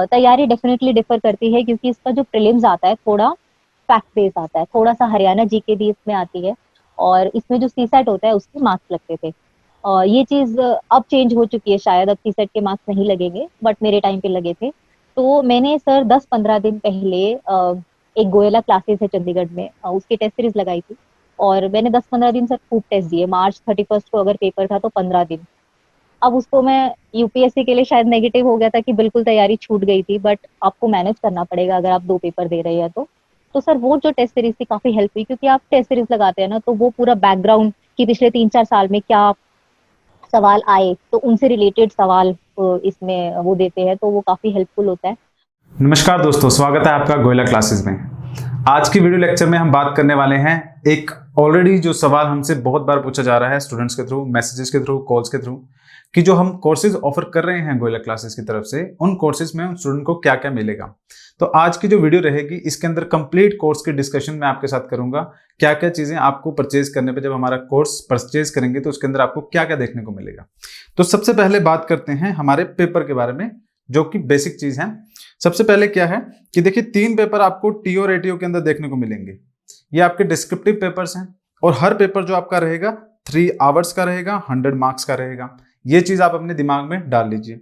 तैयारी definitely differ करती है, क्योंकि इसका जो प्रीलिम्स आता है थोड़ा फैक्ट बेस्ड आता है, थोड़ा सा हरियाणा जीके भी इसमें आती है। और इसमें जो सीसेट होता है उसके मार्क्स लगते थे। ये चीज अब चेंज हो चुकी है, शायद अब सीसेट के मार्क्स नहीं लगेंगे, बट मेरे टाइम पे लगे थे। तो मैंने सर 10-15 दिन पहले एक गोयला क्लासेस है चंडीगढ़ में, उसकी टेस्ट सीरीज लगाई थी। और मैंने 10-15 दिन सर खूब टेस्ट दिए। मार्च 31 को अगर पेपर था तो 15 दिन। अब उसको मैं यूपीएससी के लिए शायद नेगेटिव हो गया था कि बिल्कुल तैयारी छूट गई थी, बट आपको मैनेज करना पड़ेगा अगर आप 2 पेपर दे रहे हैं तो सर वो जो टेस्ट सीरीज थी काफी हेल्प हुई, क्योंकि आप टेस्ट सीरीज लगाते हैं ना तो वो पूरा बैकग्राउंड कि पिछले 3-4 साल में क्या सवाल आए तो उनसे रिलेटेड सवाल इसमें वो देते हैं, तो वो काफी हेल्पफुल होता है। नमस्कार दोस्तों, स्वागत है आपका गोयला क्लासेस में। आज की वीडियो लेक्चर में हम बात करने वाले हैं एक ऑलरेडी जो सवाल हमसे बहुत बार पूछा जा रहा है स्टूडेंट्स के थ्रू, मैसेजेस के थ्रू, कॉल्स के थ्रू, कि जो हम कोर्सेज ऑफर कर रहे हैं गोयला क्लासेस की तरफ से, उन कोर्सेज में उन स्टूडेंट को क्या क्या मिलेगा। तो आज की जो वीडियो रहेगी इसके अंदर कंप्लीट कोर्स की डिस्कशन मैं आपके साथ करूंगा। क्या क्या चीजें आपको परचेज करने पे, जब हमारा कोर्स परचेज करेंगे तो उसके अंदर आपको क्या क्या देखने को मिलेगा। तो सबसे पहले बात करते हैं हमारे पेपर के बारे में, जो कि बेसिक चीज है। सबसे पहले क्या है कि देखिए 3 पेपर आपको टीओ और एटीओ के अंदर देखने को मिलेंगे। ये आपके डिस्क्रिप्टिव पेपर्स हैं और हर पेपर जो आपका रहेगा 3 आवर्स का रहेगा, 100 मार्क्स का रहेगा। ये चीज आप अपने दिमाग में डाल लीजिए।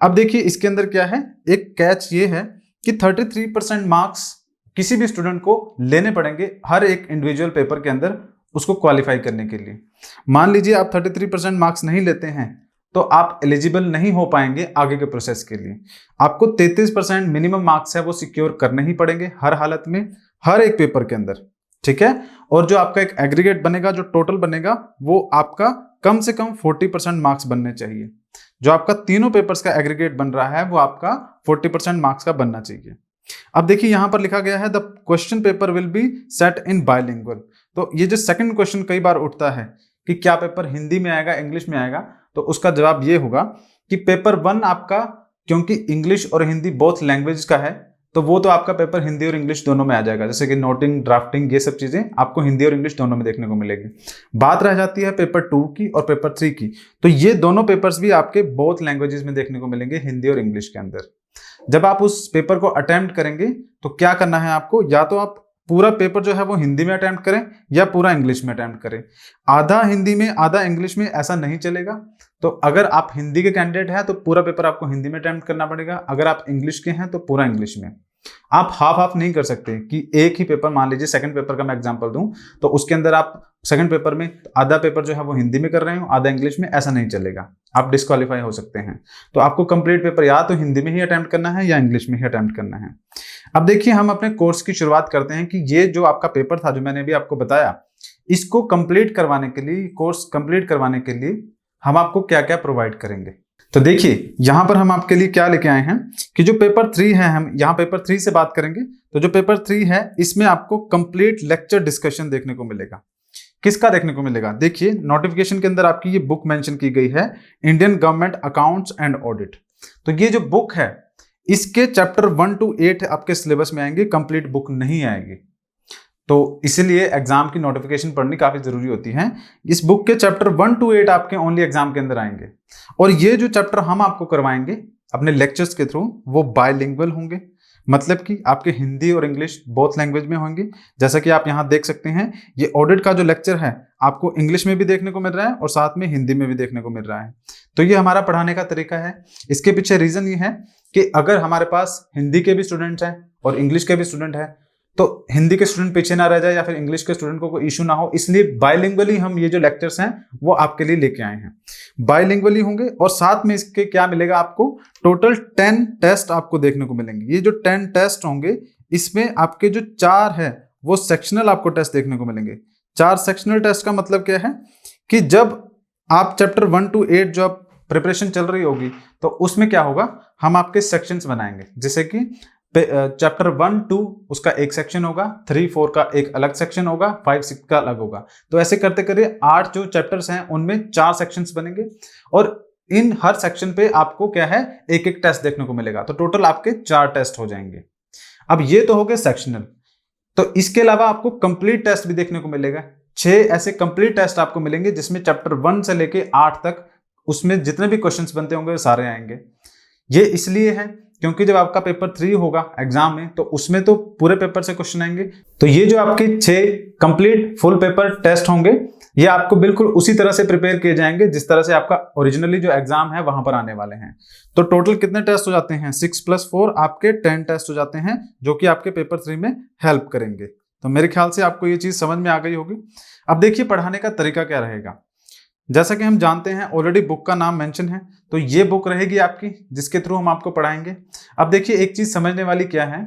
अब देखिए इसके अंदर क्या है, एक कैच ये है कि 33% मार्क्स किसी भी स्टूडेंट को लेने पड़ेंगे हर एक इंडिविजुअल पेपर के अंदर उसको क्वालिफाई करने के लिए। मान लीजिए आप 33% मार्क्स नहीं लेते हैं तो आप एलिजिबल नहीं हो पाएंगे आगे के प्रोसेस के लिए। आपको 33% मिनिमम मार्क्स है वो सिक्योर करने ही पड़ेंगे हर हालत में, हर एक पेपर के अंदर, ठीक है। और जो आपका एक एग्रीगेट बनेगा, जो टोटल बनेगा, वो आपका कम से कम 40% मार्क्स बनने चाहिए। जो आपका तीनों पेपर्स का एग्रीगेट बन रहा है वो आपका 40% मार्क्स का बनना चाहिए। अब देखिए यहां पर लिखा गया है the question paper will be set in bilingual. तो ये जो सेकंड क्वेश्चन कई बार उठता है कि क्या पेपर हिंदी में आएगा इंग्लिश में आएगा, तो उसका जवाब ये होगा कि पेपर 1 आपका, क्योंकि इंग्लिश और हिंदी बोथ लैंग्वेज का है, तो वो तो आपका पेपर हिंदी और इंग्लिश दोनों में आ जाएगा। जैसे कि नोटिंग, ड्राफ्टिंग, ये सब चीजें आपको हिंदी और इंग्लिश दोनों में देखने को मिलेगी। बात रह जाती है पेपर 2 की और पेपर 3 की, तो ये दोनों पेपर्स भी आपके बोथ लैंग्वेजेस में देखने को मिलेंगे, हिंदी और इंग्लिश के अंदर। जब आप उस पेपर को अटेम्प्ट करेंगे तो क्या करना है आपको, या तो आप पूरा पेपर जो है वो हिंदी में अटेम्प्ट करें या पूरा इंग्लिश में अटेम्प्ट करें। आधा हिंदी में आधा इंग्लिश में ऐसा नहीं चलेगा। तो अगर आप हिंदी के कैंडिडेट हैं तो पूरा पेपर आपको हिंदी में अटेम्प्ट करना पड़ेगा, अगर आप इंग्लिश के हैं तो पूरा इंग्लिश में। आप हाफ हाफ नहीं कर सकते कि एक ही पेपर, मान लीजिए सेकंड पेपर का मैं एग्जांपल दूं तो उसके अंदर आप सेकंड पेपर में आधा पेपर जो है वो हिंदी में कर रहे हो, आधा इंग्लिश में, ऐसा नहीं चलेगा, आप डिस्क्वालीफाई हो सकते हैं। तो आपको कंप्लीट पेपर या तो हिंदी में ही अटेम्प्ट करना है या इंग्लिश में ही अटेम्प्ट करना है। अब देखिए हम अपने कोर्स की शुरुआत करते हैं कि ये जो आपका पेपर था जो मैंने अभी आपको बताया, इसको कंप्लीट करवाने के लिए, कोर्स कंप्लीट करवाने के लिए हम आपको क्या क्या प्रोवाइड करेंगे। तो देखिए यहां पर हम आपके लिए क्या लेके आए हैं कि जो पेपर 3 है, हम यहां पेपर 3 से बात करेंगे। तो जो पेपर 3 है इसमें आपको कंप्लीट लेक्चर डिस्कशन देखने को मिलेगा। किसका देखने को मिलेगा, देखिए नोटिफिकेशन के अंदर आपकी ये बुक मेंशन की गई है, Indian government accounts and audit. तो ये जो बुक है इसके चैप्टर 1 to 8 आपके सिलेबस में आएंगे, कंप्लीट बुक नहीं आएगी। तो इसीलिए एग्जाम की नोटिफिकेशन पढ़नी काफी जरूरी होती है। इस बुक के चैप्टर 1 to 8 आपके ओनली एग्जाम के अंदर आएंगे। और ये जो चैप्टर हम आपको करवाएंगे अपने लेक्चर्स के थ्रू वो बायलिंगुअल होंगे, मतलब कि आपके हिंदी और इंग्लिश बोथ लैंग्वेज में होंगे। जैसा कि आप यहाँ देख सकते हैं, ये ऑडिट का जो लेक्चर है आपको इंग्लिश में भी देखने को मिल रहा है और साथ में हिंदी में भी देखने को मिल रहा है। तो ये हमारा पढ़ाने का तरीका है। इसके पीछे रीजन ये है कि अगर हमारे पास हिंदी के भी स्टूडेंट्स हैं और इंग्लिश के भी स्टूडेंट हैं तो हिंदी के स्टूडेंट पीछे ना रह जाए या फिर इंग्लिश के स्टूडेंट को कोई इशू ना हो, इसलिए बायलिंगुअली हम ये जो लेक्चर्स हैं वो आपके लिए लेके आए हैं। बायलिंगुअली होंगे और साथ में इसके क्या मिलेगा आपको, टोटल 10 टेस्ट आपको देखने को मिलेंगे। ये जो 10 टेस्ट होंगे इसमें आपके जो 4 है वो सेक्शनल आपको टेस्ट देखने को मिलेंगे। 4 सेक्शनल टेस्ट का मतलब क्या है कि जब आप चैप्टर 1 to 8 जो आप प्रिपरेशन चल रही होगी तो उसमें क्या होगा, हम आपके सेक्शंस बनाएंगे। जैसे कि चैप्टर 1 2 उसका एक सेक्शन होगा, 3 4 का एक अलग सेक्शन होगा, 5 6 का अलग होगा। तो ऐसे करते करते 8 जो चैप्टर्स हैं उनमें 4 सेक्शंस बनेंगे और इन हर सेक्शन पे आपको क्या है, एक एक टेस्ट देखने को मिलेगा। तो टोटल आपके 4 टेस्ट हो जाएंगे। अब ये तो हो गए सेक्शनल। तो इसके अलावा आपको कंप्लीट टेस्ट भी देखने को मिलेगा। 6 ऐसे कंप्लीट टेस्ट आपको मिलेंगे जिसमें चैप्टर 1 से लेके 8 तक उसमें जितने भी क्वेश्चंस बनते होंगे वो सारे आएंगे। ये इसलिए है क्योंकि जब आपका पेपर 3 होगा एग्जाम में तो उसमें तो पूरे पेपर से क्वेश्चन आएंगे। तो ये जो आपके 6 कंप्लीट फुल पेपर टेस्ट होंगे ये आपको बिल्कुल उसी तरह से प्रिपेयर किए जाएंगे जिस तरह से आपका ओरिजिनली जो एग्जाम है वहां पर आने वाले हैं। तो टोटल कितने टेस्ट हो जाते हैं? 6+4 आपके 10 टेस्ट हो जाते हैं जो कि आपके पेपर 3 में हेल्प करेंगे। तो मेरे ख्याल से आपको ये चीज समझ में आ गई होगी। अब देखिए पढ़ाने का तरीका क्या रहेगा। जैसा कि हम जानते हैं ऑलरेडी बुक का नाम मेंशन है, तो ये बुक रहेगी आपकी जिसके थ्रू हम आपको पढ़ाएंगे। अब देखिए एक चीज समझने वाली क्या है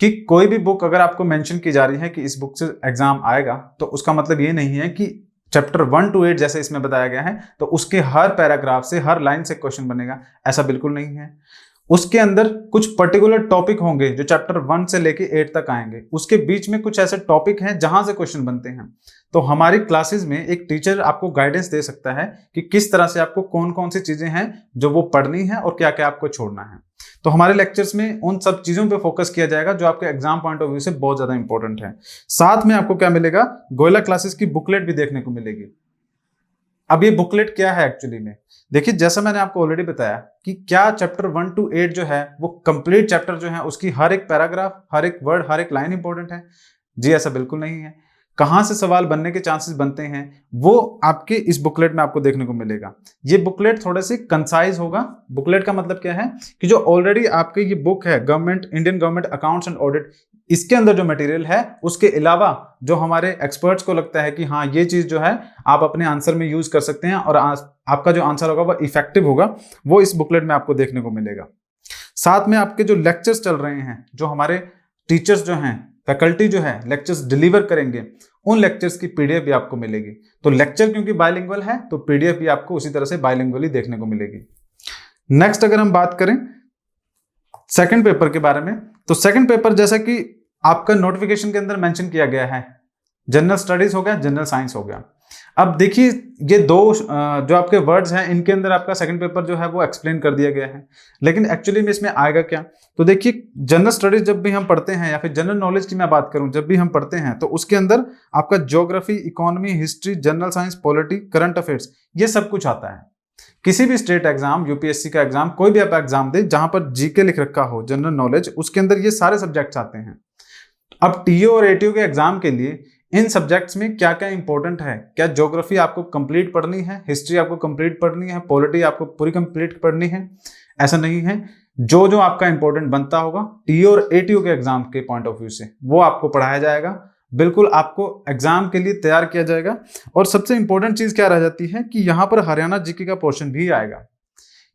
कि कोई भी बुक अगर आपको मेंशन की जा रही है कि इस बुक से एग्जाम आएगा तो उसका मतलब ये नहीं है कि चैप्टर 1 to 8 जैसे इसमें बताया गया है तो उसके हर पैराग्राफ से हर लाइन से क्वेश्चन बनेगा, ऐसा बिल्कुल नहीं है। उसके अंदर कुछ पर्टिकुलर टॉपिक होंगे जो चैप्टर 1 से लेके 8 तक आएंगे, उसके बीच में कुछ ऐसे टॉपिक हैं जहां से क्वेश्चन बनते हैं। तो हमारी क्लासेस में एक टीचर आपको गाइडेंस दे सकता है कि किस तरह से आपको कौन कौन सी चीजें हैं जो वो पढ़नी है और क्या क्या आपको छोड़ना है। तो हमारे लेक्चर्स में उन सब चीजों पे फोकस किया जाएगा जो आपके एग्जाम पॉइंट ऑफ व्यू से बहुत ज्यादा इंपॉर्टेंट है। साथ में आपको क्या मिलेगा? गोयला क्लासेस की बुकलेट भी देखने को मिलेगी। अब ये बुकलेट क्या है एक्चुअली में? देखिए जैसा मैंने आपको ऑलरेडी बताया कि क्या चैप्टर 1 to 8 जो है वो कंप्लीट चैप्टर जो है उसकी हर एक पैराग्राफ, हर एक वर्ड, हर एक लाइन इंपॉर्टेंट है? जी ऐसा बिल्कुल नहीं है। कहां से सवाल बनने के चांसेस बनते हैं वो आपके इस बुकलेट में आपको देखने को मिलेगा। ये बुकलेट थोड़े से कंसाइज होगा। बुकलेट का मतलब क्या है कि जो ऑलरेडी आपके ये बुक है Indian government accounts and audit, इसके अंदर जो मटेरियल है उसके अलावा जो हमारे एक्सपर्ट्स को लगता है कि हाँ ये चीज जो है आप अपने आंसर में यूज कर सकते हैं और आपका जो आंसर होगा वो इफेक्टिव होगा, वो इस बुकलेट में आपको देखने को मिलेगा। साथ में आपके जो लेक्चर्स चल रहे हैं, जो हमारे टीचर्स जो हैं, फैकल्टी जो है लेक्चर्स डिलीवर करेंगे, उन लेक्चर्स की पीडीएफ भी आपको मिलेगी। तो लेक्चर क्योंकि बायलिंगुअल है तो पीडीएफ भी आपको उसी तरह से बायलिंगुअली देखने को मिलेगी। नेक्स्ट अगर हम बात करें सेकंड पेपर के बारे में, तो सेकंड पेपर जैसा कि आपका नोटिफिकेशन के अंदर मेंशन किया गया है, जनरल स्टडीज हो गया, जनरल साइंस हो गया। अब देखिए ये दो जो आपके वर्ड्स हैं इनके अंदर आपका सेकंड पेपर जो है वो एक्सप्लेन कर दिया गया है, लेकिन एक्चुअली में इसमें आएगा क्या? तो देखिए जनरल स्टडीज जब भी हम पढ़ते हैं या फिर जनरल नॉलेज की मैं बात करूं, जब भी हम पढ़ते हैं तो उसके अंदर आपका geography, economy, history, general science, polity, current affairs, ये सब कुछ आता है। किसी भी स्टेट एग्जाम, यूपीएससी का एग्जाम, कोई भी आप एग्जाम दे जहां पर जीके लिख रखा हो, जनरल नॉलेज, उसके अंदर ये सारे सब्जेक्ट्स आते हैं। अब टीओ और एटीओ के एग्जाम के लिए इन सब्जेक्ट्स में क्या क्या इंपॉर्टेंट है, क्या ज्योग्राफी आपको कंप्लीट पढ़नी है, हिस्ट्री आपको कंप्लीट पढ़नी है, पॉलिटी आपको पूरी कंप्लीट पढ़नी है, ऐसा नहीं है। जो जो आपका इंपॉर्टेंट बनता होगा टीओ और एटीओ के एग्जाम के पॉइंट ऑफ व्यू से वो आपको पढ़ाया जाएगा, बिल्कुल आपको एग्जाम के लिए तैयार किया जाएगा। और सबसे इंपॉर्टेंट चीज क्या रह जाती है कि यहाँ पर हरियाणा जीके का पोर्शन भी आएगा।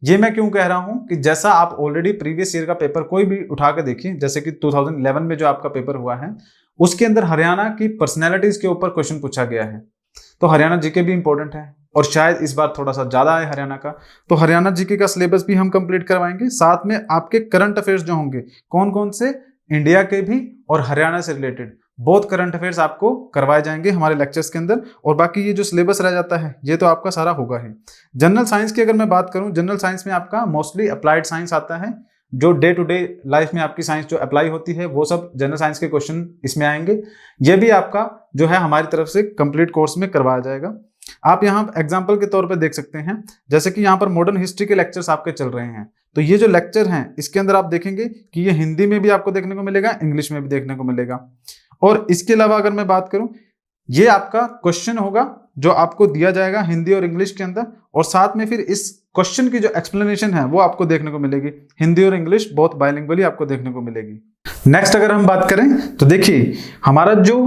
ये मैं क्यों कह रहा हूं कि जैसा आप ऑलरेडी प्रीवियस ईयर का पेपर कोई भी उठा के देखिए, जैसे कि 2011 में जो आपका पेपर हुआ है उसके अंदर हरियाणा की पर्सनैलिटीज के ऊपर क्वेश्चन पूछा गया है। तो हरियाणा जीके भी इंपॉर्टेंट है और शायद इस बार थोड़ा सा ज्यादा है हरियाणा का, तो हरियाणा जीके का सिलेबस भी हम कंप्लीट करवाएंगे। साथ में आपके करंट अफेयर्स जो होंगे, कौन कौन से, इंडिया के भी और हरियाणा से रिलेटेड बहुत करंट अफेयर्स आपको करवाए जाएंगे हमारे लेक्चर्स के अंदर। और बाकी ये जो सिलेबस रह जाता है ये तो आपका सारा होगा ही। जनरल साइंस की अगर मैं बात करूं, जनरल साइंस में आपका मोस्टली अप्लाइड साइंस आता है, जो डे टू डे लाइफ में आपकी साइंस जो अप्लाई होती है वो सब जनरल साइंस के क्वेश्चन इसमें आएंगे। ये भी आपका जो है हमारी तरफ से कंप्लीट कोर्स में करवाया जाएगा। आप यहाँ एग्जाम्पल के तौर पर देख सकते हैं, जैसे कि यहाँ पर मॉडर्न हिस्ट्री के लेक्चर्स आपके चल रहे हैं, तो ये जो लेक्चर हैं इसके अंदर आप देखेंगे कि ये हिंदी में भी आपको देखने को मिलेगा, इंग्लिश में भी देखने को मिलेगा। और इसके अलावा अगर मैं बात करूं, ये आपका क्वेश्चन होगा जो आपको दिया जाएगा हिंदी और इंग्लिश के अंदर, और साथ में फिर इस क्वेश्चन की जो एक्सप्लेनेशन है वो आपको देखने को मिलेगी, हिंदी और इंग्लिश बहुत बाइलिंगुअली आपको देखने को मिलेगी। नेक्स्ट अगर हम बात करें तो देखिए हमारा जो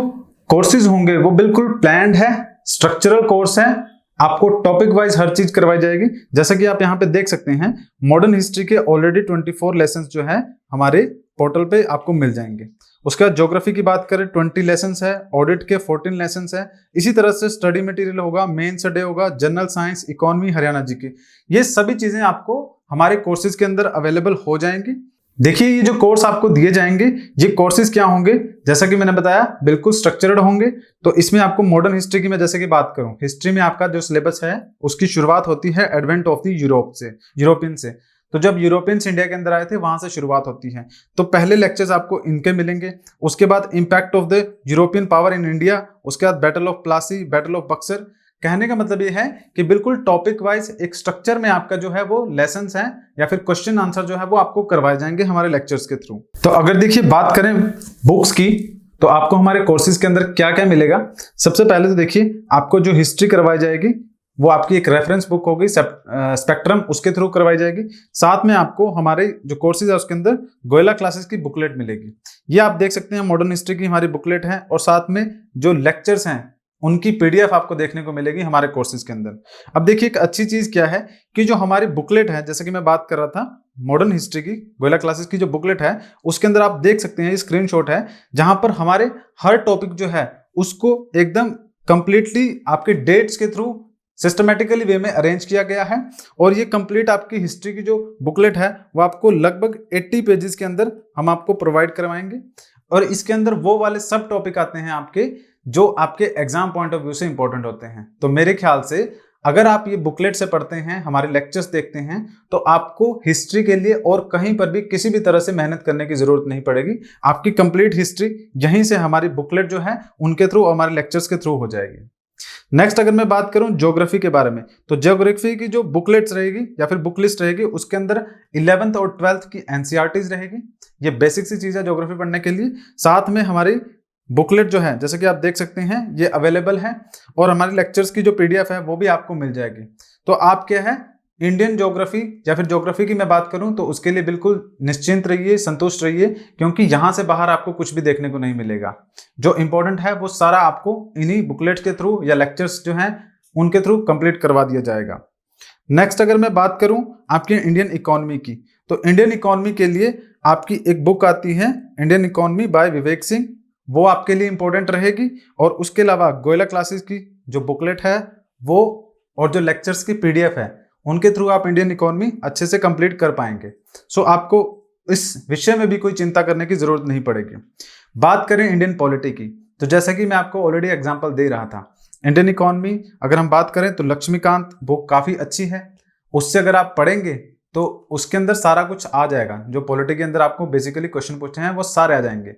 कोर्सेज होंगे वो बिल्कुल प्लान्ड है, स्ट्रक्चरल कोर्स है, आपको टॉपिक वाइज हर चीज करवाई जाएगी। जैसा कि आप यहाँ पे देख सकते हैं मॉडर्न हिस्ट्री के ऑलरेडी 24 लेसन जो है हमारे पोर्टल पे आपको मिल जाएंगे। उसके बाद ज्योग्राफी की बात करें 20 लेसन्स है, ऑडिट के 14 लेसन्स है, इसी तरह से स्टडी मटेरियल होगा, मेन सडे होगा, general science, economy, Haryana GK, ये सभी चीजें आपको हमारे कोर्सेज के अंदर अवेलेबल हो जाएंगी। देखिए ये जो कोर्स आपको दिए जाएंगे ये कोर्सेज क्या होंगे, जैसा कि मैंने बताया बिल्कुल स्ट्रक्चर्ड होंगे। तो इसमें आपको मॉडर्न हिस्ट्री की मैं जैसे कि बात करूं, हिस्ट्री में आपका जो सिलेबस है उसकी शुरुआत होती है एडवेंट ऑफ द यूरोपियन से। तो जब यूरोपियंस इंडिया के अंदर आए थे वहां से शुरुआत होती है। तो पहले लेक्चर्स आपको इनके मिलेंगे, उसके बाद impact of the European power in India, उसके बाद battle of Plassey, battle of Buxar. कहने का मतलब ये है कि बिल्कुल टॉपिक वाइज एक स्ट्रक्चर में आपका जो है वो लेसन्स हैं या फिर क्वेश्चन आंसर जो है वो आपको करवाए जाएंगे हमारे लेक्चर्स के थ्रू। तो अगर देखिए बात करें बुक्स की, तो आपको हमारे कोर्सेज के अंदर क्या क्या मिलेगा। सबसे पहले तो देखिए आपको जो हिस्ट्री करवाई जाएगी वो आपकी एक रेफरेंस बुक होगी स्पेक्ट्रम, उसके थ्रू करवाई जाएगी। साथ में आपको हमारे जो कोर्सेज है उसके अंदर गोयला क्लासेस की बुकलेट मिलेगी। ये आप देख सकते हैं मॉडर्न हिस्ट्री की हमारी बुकलेट है, और साथ में जो लेक्चर्स हैं उनकी पीडीएफ आपको देखने को मिलेगी हमारे कोर्सेज के अंदर। अब देखिए एक अच्छी चीज क्या है कि जो हमारी बुकलेट है, जैसे कि मैं बात कर रहा था मॉडर्न हिस्ट्री की गोयला क्लासेस की जो बुकलेट है, उसके अंदर आप देख सकते हैं स्क्रीनशॉट है जहां पर हमारे हर टॉपिक जो है उसको एकदम कंप्लीटली आपके डेट्स के थ्रू सिस्टमेटिकली वे में अरेंज किया गया है। और ये कंप्लीट आपकी हिस्ट्री की जो बुकलेट है वो आपको लगभग 80 पेजेस के अंदर हम आपको प्रोवाइड करवाएंगे। और इसके अंदर वो वाले सब टॉपिक आते हैं आपके जो आपके एग्जाम पॉइंट ऑफ व्यू से इंपॉर्टेंट होते हैं। तो मेरे ख्याल से अगर आप ये बुकलेट से पढ़ते हैं, हमारे लेक्चर्स देखते हैं, तो आपको हिस्ट्री के लिए और कहीं पर भी किसी भी तरह से मेहनत करने की जरूरत नहीं पड़ेगी। आपकी कंप्लीट हिस्ट्री यहीं से हमारी बुकलेट जो है उनके थ्रू, हमारे लेक्चर्स के थ्रू हो जाएगी। नेक्स्ट अगर मैं बात करूं ज्योग्राफी के बारे में, तो ज्योग्राफी की जो बुकलेट्स रहेगी या फिर बुक लिस्ट रहेगी उसके अंदर 11th और 12th की एनसीईआरटीज रहेगी। ये बेसिक सी चीज है ज्योग्राफी पढ़ने के लिए। साथ में हमारी बुकलेट जो है जैसे कि आप देख सकते हैं ये अवेलेबल है, और हमारे लेक्चर्स की जो पीडीएफ है वो भी आपको मिल जाएगी। तो आप क्या है इंडियन ज्योग्राफी या फिर ज्योग्राफी की मैं बात करूं तो उसके लिए बिल्कुल निश्चिंत रहिए, संतुष्ट रहिए, क्योंकि यहां से बाहर आपको कुछ भी देखने को नहीं मिलेगा। जो इंपॉर्टेंट है वो सारा आपको इन्हीं बुकलेट के थ्रू या लेक्चर्स जो हैं उनके थ्रू कंप्लीट करवा दिया जाएगा। नेक्स्ट अगर मैं बात करूं आपकी इंडियन इकोनॉमी की, तो इंडियन इकोनॉमी के लिए आपकी एक बुक आती है Indian economy bye Vivek Singh, वो आपके लिए इंपॉर्टेंट रहेगी। और उसके अलावा गोयला क्लासेस की जो बुकलेट है वो और जो लेक्चर्स की पीडीएफ है उनके थ्रू आप इंडियन इकोनॉमी अच्छे से कंप्लीट कर पाएंगे। सो आपको इस विषय में भी कोई चिंता करने की जरूरत नहीं पड़ेगी। बात करें इंडियन पॉलिटी की, तो जैसा कि मैं आपको ऑलरेडी एग्जांपल दे रहा था, इंडियन इकोनॉमी अगर हम बात करें तो लक्ष्मीकांत बुक काफी अच्छी है। उससे अगर आप पढ़ेंगे तो उसके अंदर सारा कुछ आ जाएगा। जो पॉलिटी के अंदर आपको बेसिकली क्वेश्चन पूछे हैं वो सारे आ जाएंगे,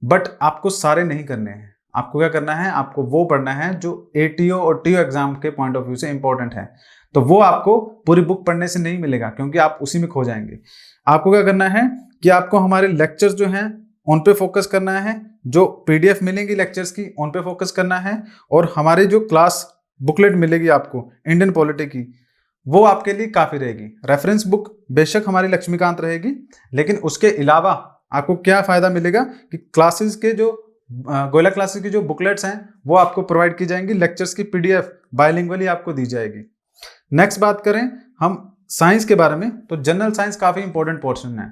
बट आपको सारे नहीं करने हैं। आपको क्या करना है, आपको वो पढ़ना है जो एटीओ और टीओ एग्जाम के पॉइंट ऑफ व्यू से इंपॉर्टेंट है। तो वो आपको पूरी बुक पढ़ने से नहीं मिलेगा, क्योंकि आप उसी में खो जाएंगे। आपको क्या करना है कि आपको हमारे लेक्चर्स जो हैं उन पे फोकस करना है, जो पीडीएफ मिलेंगी लेक्चर्स की उन पे फोकस करना है, और हमारी जो क्लास बुकलेट मिलेगी आपको इंडियन पॉलिटी की वो आपके लिए काफी रहेगी। रेफरेंस बुक बेशक हमारी लक्ष्मीकांत रहेगी, लेकिन उसके अलावा आपको क्या फायदा मिलेगा कि क्लासेस के जो गोयला क्लासेस की जो बुकलेट्स हैं वो आपको प्रोवाइड की जाएंगी, लेक्चर्स की पीडीएफ बायलिंगुअली आपको दी जाएगी। नेक्स्ट बात करें हम साइंस के बारे में, तो जनरल साइंस काफी इंपॉर्टेंट पोर्शन है।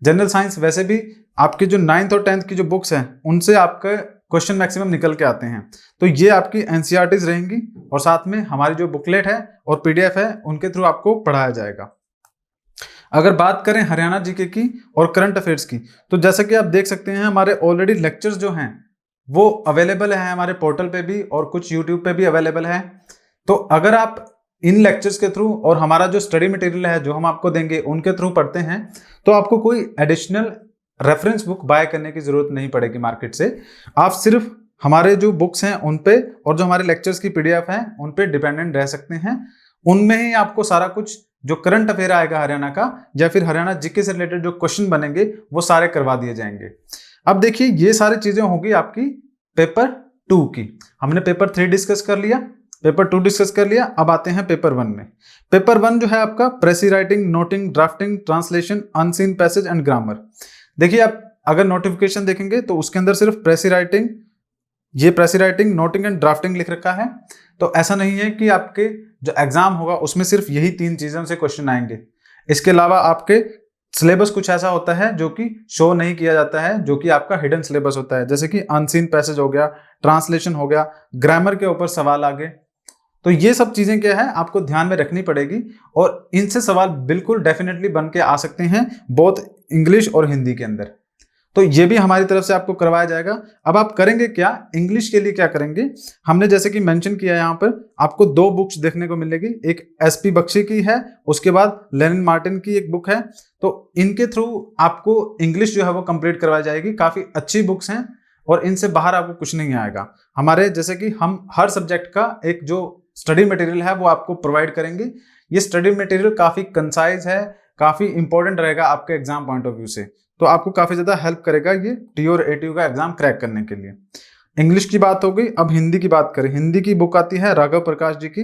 जनरल साइंस वैसे भी आपके जो 9th और 10th की जो बुक्स हैं उनसे आपके क्वेश्चन मैक्सिमम निकल के आते हैं। तो ये आपकी एनसीईआरटीज रहेंगी, और साथ में हमारी जो बुकलेट है और पीडीएफ है उनके थ्रू आपको पढ़ाया जाएगा। अगर बात करें हरियाणा जीके की और करंट अफेयर्स की, तो जैसा कि आप देख सकते हैं हमारे ऑलरेडी लेक्चर्स जो हैं वो अवेलेबल है हमारे पोर्टल पे भी, और कुछ यूट्यूब पे भी अवेलेबल है। तो अगर आप इन लेक्चर्स के थ्रू और हमारा जो स्टडी मटेरियल है जो हम आपको देंगे उनके थ्रू पढ़ते हैं, तो आपको कोई एडिशनल रेफरेंस बुक बाय करने की जरूरत नहीं पड़ेगी मार्केट से। आप सिर्फ हमारे जो बुक्स हैं उन पे और जो हमारे लेक्चर्स की पीडीएफ है उन पे डिपेंडेंट रह सकते हैं। उनमें ही आपको सारा कुछ जो करंट अफेयर आएगा हरियाणा का या फिर हरियाणा जीके से रिलेटेड जो क्वेश्चन बनेंगे वो सारे करवा दिए जाएंगे। अब देखिए ये सारी चीजें होगी आपकी पेपर 2 की। हमने पेपर 3 डिस्कस कर लिया, पेपर 2 डिस्कस कर लिया, अब आते हैं पेपर 1 में। पेपर 1 जो है आपका प्रेसी writing, noting, drafting, translation, unseen passage and grammar. देखिए आप अगर नोटिफिकेशन देखेंगे तो उसके अंदर सिर्फ प्रेसी राइटिंग, ये प्रेसी राइटिंग, नोटिंग एंड ड्राफ्टिंग लिख रखा है। तो ऐसा नहीं है कि आपके जो एग्जाम होगा उसमें सिर्फ यही 3 चीजों से क्वेश्चन आएंगे। इसके अलावा आपके सिलेबस कुछ ऐसा होता है जो कि शो नहीं किया जाता है, जो कि आपका हिडन सिलेबस होता है, जैसे कि अनसीन पैसेज हो गया, ट्रांसलेशन हो गया, ग्रामर के ऊपर सवाल आ गए। तो ये सब चीजें क्या है आपको ध्यान में रखनी पड़ेगी, और इनसे सवाल बिल्कुल डेफिनेटली बन के आ सकते हैं बोथ इंग्लिश और हिंदी के अंदर। तो ये भी हमारी तरफ से आपको करवाया जाएगा। अब आप करेंगे क्या, इंग्लिश के लिए क्या करेंगे, हमने जैसे कि मेंशन किया यहाँ पर आपको 2 बुक्स देखने को मिलेगी। एक एसपी बख्शी की है, उसके बाद लेनिन मार्टिन की एक बुक है। तो इनके थ्रू आपको इंग्लिश जो है वो कंप्लीट करवाई जाएगी। काफी अच्छी बुक्स हैं और इनसे बाहर आपको कुछ नहीं आएगा। हमारे जैसे कि हम हर सब्जेक्ट का एक जो स्टडी मटेरियल है वो आपको प्रोवाइड करेंगे। ये स्टडी मटेरियल काफी कंसाइज है, काफी इंपॉर्टेंट रहेगा आपके एग्जाम पॉइंट ऑफ व्यू से। तो आपको काफी ज्यादा हेल्प करेगा ये टी और एटीयू का एग्जाम क्रैक करने के लिए। इंग्लिश की बात हो गई, अब हिंदी की बात करें। हिंदी की बुक आती है राघव प्रकाश जी की,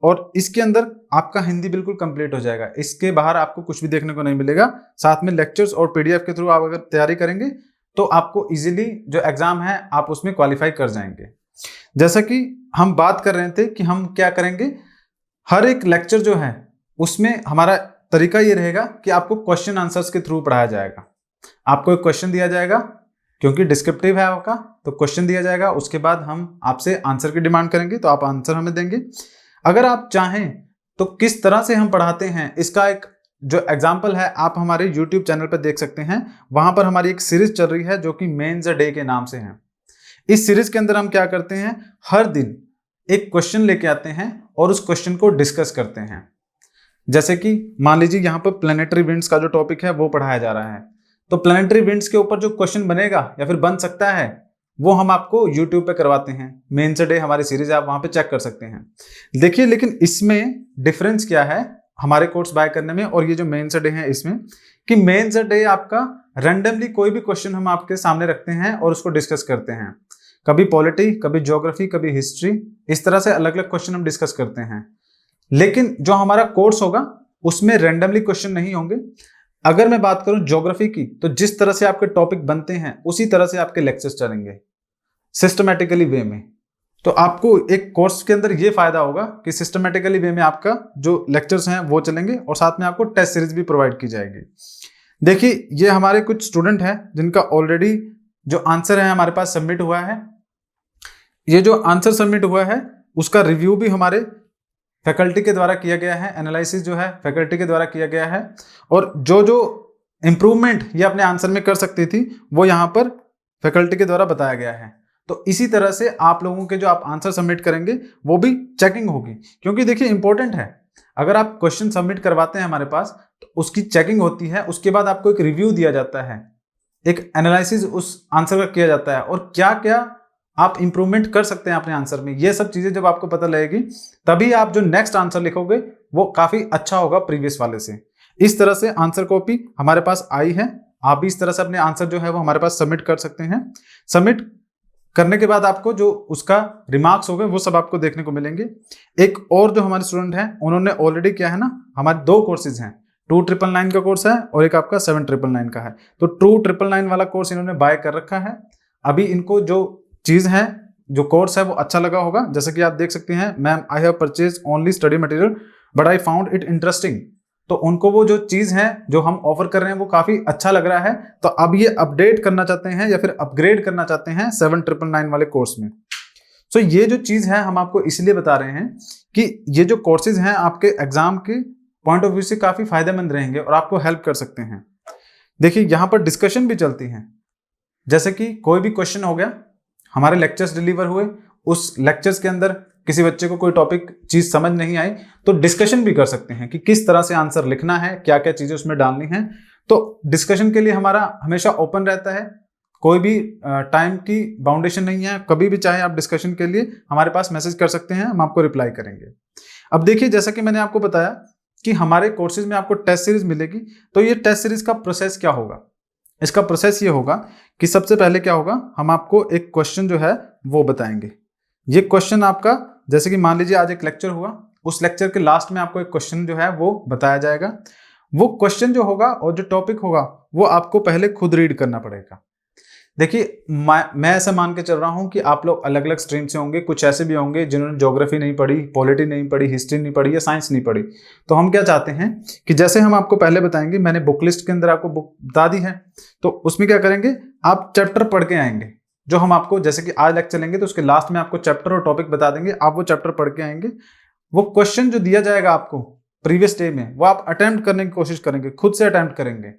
और इसके अंदर आपका हिंदी बिल्कुल कंप्लीट हो जाएगा। इसके बाहर आपको कुछ भी देखने को नहीं मिलेगा। साथ में लेक्चर्स और पीडीएफ के थ्रू आप अगर तैयारी करेंगे तो आपको इजीली जो एग्जाम है आप उसमें क्वालिफाई कर जाएंगे। जैसा कि हम बात कर रहे थे कि हम क्या करेंगे, हर एक लेक्चर जो है उसमें हमारा तरीका ये रहेगा कि आपको क्वेश्चन आंसर्स के थ्रू पढ़ाया जाएगा। आपको एक क्वेश्चन दिया जाएगा, क्योंकि डिस्क्रिप्टिव है आपका, तो क्वेश्चन दिया जाएगा, उसके बाद हम आपसे आंसर की डिमांड करेंगे, तो आप आंसर हमें देंगे। अगर आप चाहें तो किस तरह से हम पढ़ाते हैं इसका एक जो एग्जाम्पल है आप हमारे यूट्यूब चैनल पर देख सकते हैं। वहां पर हमारी एक सीरीज चल रही है जो कि मेंस अ डे के नाम से है। इस सीरीज के अंदर हम क्या करते हैं, हर दिन एक क्वेश्चन लेके आते हैं और उस क्वेश्चन को डिस्कस करते हैं। जैसे कि मान लीजिए यहाँ पर प्लैनेटरी विंड्स का जो टॉपिक है वो पढ़ाया जा रहा है, तो प्लैनेटरी विंड्स के ऊपर जो क्वेश्चन बनेगा या फिर बन सकता है वो हम आपको यूट्यूब पे करवाते हैं। मेंस डे हमारी सीरीज आप वहां पे चेक कर सकते हैं। देखिए लेकिन इसमें डिफरेंस क्या है हमारे कोर्स बाय करने में और ये जो मेंस डे है इसमें, कि मेंस डे आपका रैंडमली कोई भी क्वेश्चन हम आपके सामने रखते हैं और उसको डिस्कस करते हैं। कभी पॉलिटी, कभी ज्योग्राफी, कभी हिस्ट्री, इस तरह से अलग अलग क्वेश्चन हम डिस्कस करते हैं। लेकिन जो हमारा कोर्स होगा उसमें रैंडमली क्वेश्चन नहीं होंगे। अगर मैं बात करूं ज्योग्राफी की, तो जिस तरह से आपके टॉपिक बनते हैं उसी तरह से आपके लेक्चर्स चलेंगे सिस्टमैटिकली वे में। तो आपको एक कोर्स के अंदर ये फायदा होगा कि सिस्टमैटिकली वे में आपका जो लेक्चर्स हैं वो चलेंगे और साथ में आपको टेस्ट सीरीज भी प्रोवाइड की जाएगी। देखिए ये हमारे कुछ स्टूडेंट हैं जिनका ऑलरेडी जो आंसर है हमारे पास सबमिट हुआ है। ये जो आंसर सबमिट हुआ है उसका रिव्यू भी हमारे फैकल्टी के द्वारा किया गया है, एनालिसिस जो है फैकल्टी के द्वारा किया गया है, और जो जो इंप्रूवमेंट ये अपने आंसर में कर सकती थी वो यहाँ पर फैकल्टी के द्वारा बताया गया है। तो इसी तरह से आप लोगों के जो आप आंसर सबमिट करेंगे वो भी चेकिंग होगी, क्योंकि देखिए इंपॉर्टेंट है, अगर आप क्वेश्चन सबमिट करवाते हैं हमारे पास तो उसकी चेकिंग होती है, उसके बाद आपको एक रिव्यू दिया जाता है, एक एनालिसिस उस आंसर का किया जाता है और क्या क्या आप इंप्रूवमेंट कर सकते हैं अपने आंसर में। ये सब चीजें जब आपको पता लगेगी तभी आप जो नेक्स्ट आंसर लिखोगे वो काफी अच्छा होगा प्रीवियस वाले से। इस तरह से आंसर कॉपी हमारे पास आई है, आप भी इस तरह से अपने आंसर जो है वो हमारे पास सबमिट कर सकते हैं। सबमिट करने के बाद आपको जो उसका रिमार्क्स होंगे वो सब आपको देखने को मिलेंगे। एक और जो हमारे स्टूडेंट हैं उन्होंने ऑलरेडी क्या है ना, हमारे 2 कोर्सेज हैं, 2999 का कोर्स है और एक आपका 7999 का है। तो 2999 वाला कोर्स इन्होंने बाय कर रखा है। अभी इनको जो चीज है, जो कोर्स है वो अच्छा लगा होगा। जैसे कि आप देख सकते हैं, ma'am I have purchase only study material but I found it interesting. तो उनको वो जो चीज है जो हम ऑफर कर रहे हैं वो काफी अच्छा लग रहा है, तो अब ये अपडेट करना चाहते हैं या फिर अपग्रेड करना चाहते हैं 7999 वाले कोर्स में। सो ये जो चीज है हम आपको इसलिए बता रहे हैं कि ये जो कोर्सेज हैं आपके एग्जाम के पॉइंट ऑफ व्यू से काफी फायदेमंद रहेंगे और आपको हेल्प कर सकते हैं। देखिए यहाँ पर डिस्कशन भी चलती है, जैसे कि कोई भी क्वेश्चन हो गया, हमारे लेक्चर्स डिलीवर हुए, उस लेक्चर्स के अंदर किसी बच्चे को कोई टॉपिक चीज समझ नहीं आई तो डिस्कशन भी कर सकते हैं कि किस तरह से आंसर लिखना है, क्या क्या चीजें उसमें डालनी है। तो डिस्कशन के लिए हमारा हमेशा ओपन रहता है, कोई भी टाइम की बाउंडेशन नहीं है, कभी भी चाहे आप डिस्कशन के लिए हमारे पास मैसेज कर सकते हैं, हम आपको रिप्लाई करेंगे। अब देखिए जैसा कि मैंने आपको बताया कि हमारे कोर्सेज में आपको टेस्ट सीरीज मिलेगी, तो ये टेस्ट सीरीज का प्रोसेस क्या होगा, इसका प्रोसेस ये होगा कि सबसे पहले क्या होगा, हम आपको एक क्वेश्चन जो है वो बताएंगे। ये क्वेश्चन आपका, जैसे कि मान लीजिए आज एक लेक्चर हुआ, उस लेक्चर के लास्ट में आपको एक क्वेश्चन जो है वो बताया जाएगा। वो क्वेश्चन जो होगा और जो टॉपिक होगा वो आपको पहले खुद रीड करना पड़ेगा। देखिए मैं ऐसा मान के चल रहा हूं कि आप लोग अलग अलग स्ट्रीम से होंगे, कुछ ऐसे भी होंगे जिन्होंने ज्योग्राफी नहीं पढ़ी, पॉलिटी नहीं पढ़ी, हिस्ट्री नहीं पढ़ी या साइंस नहीं पढ़ी। तो हम क्या चाहते हैं कि जैसे हम आपको पहले बताएंगे, मैंने बुक लिस्ट के अंदर आपको बुक बता दी है, तो उसमें क्या करेंगे, आप चैप्टर पढ़ के आएंगे। जो हम आपको जैसे कि आज लेक्चर लेंगे तो उसके लास्ट में आपको चैप्टर और टॉपिक बता देंगे, आप वो चैप्टर पढ़ के आएंगे। वो क्वेश्चन जो दिया जाएगा आपको प्रीवियस डे में वो आप अटेम्प्ट करने की कोशिश करेंगे, खुद से अटेम्प्ट करेंगे।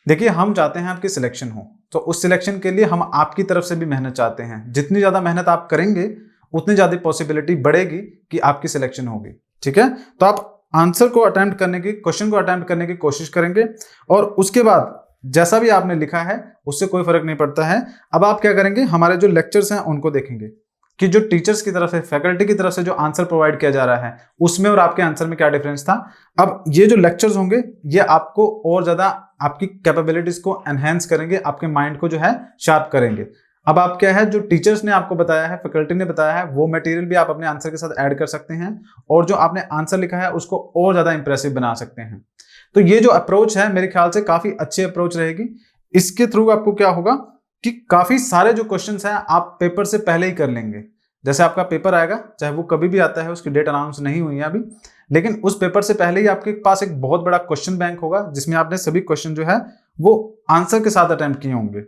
देखिए हम चाहते हैं आपकी सिलेक्शन हो, तो उस सिलेक्शन के लिए हम आपकी तरफ से भी मेहनत चाहते हैं। जितनी ज़्यादा मेहनत आप करेंगे उतनी ज़्यादा पॉसिबिलिटी बढ़ेगी कि आपकी सिलेक्शन होगी। ठीक है, तो आप आंसर को अटेम्प्ट करने की, क्वेश्चन को अटेम्प्ट करने की कोशिश करेंगे और उसके बाद जैसा भी आपने लिखा है उससे कोई फर्क नहीं पड़ता है। अब आप क्या करेंगे, हमारे जो लेक्चर्स हैं उनको देखेंगे कि जो टीचर्स की तरफ से, फैकल्टी की तरफ से जो आंसर प्रोवाइड किया जा रहा है उसमें और आपके आंसर में क्या डिफरेंस था। अब ये जो लेक्चर्स होंगे ये आपको और ज्यादा आपकी कैपेबिलिटीज को एनहेंस करेंगे, आपके माइंड को जो है शार्प करेंगे। अब आप क्या है, जो टीचर्स ने आपको बताया है, फैकल्टी ने बताया है, वो मटेरियल भी आप अपने आंसर के साथ ऐड कर सकते हैं और जो आपने आंसर लिखा है उसको और ज्यादा इंप्रेसिव बना सकते हैं। तो ये जो अप्रोच है मेरे ख्याल से काफी अच्छी अप्रोच रहेगी। इसके थ्रू आपको क्या होगा कि काफी सारे जो क्वेश्चंस हैं आप पेपर से पहले ही कर लेंगे। जैसे आपका पेपर आएगा, चाहे वो कभी भी आता है, उसकी डेट अनाउंस नहीं हुई है अभी, लेकिन उस पेपर से पहले ही आपके पास एक बहुत बड़ा क्वेश्चन बैंक होगा जिसमें आपने सभी क्वेश्चन जो है वो आंसर के साथ अटेम्प्ट किए होंगे।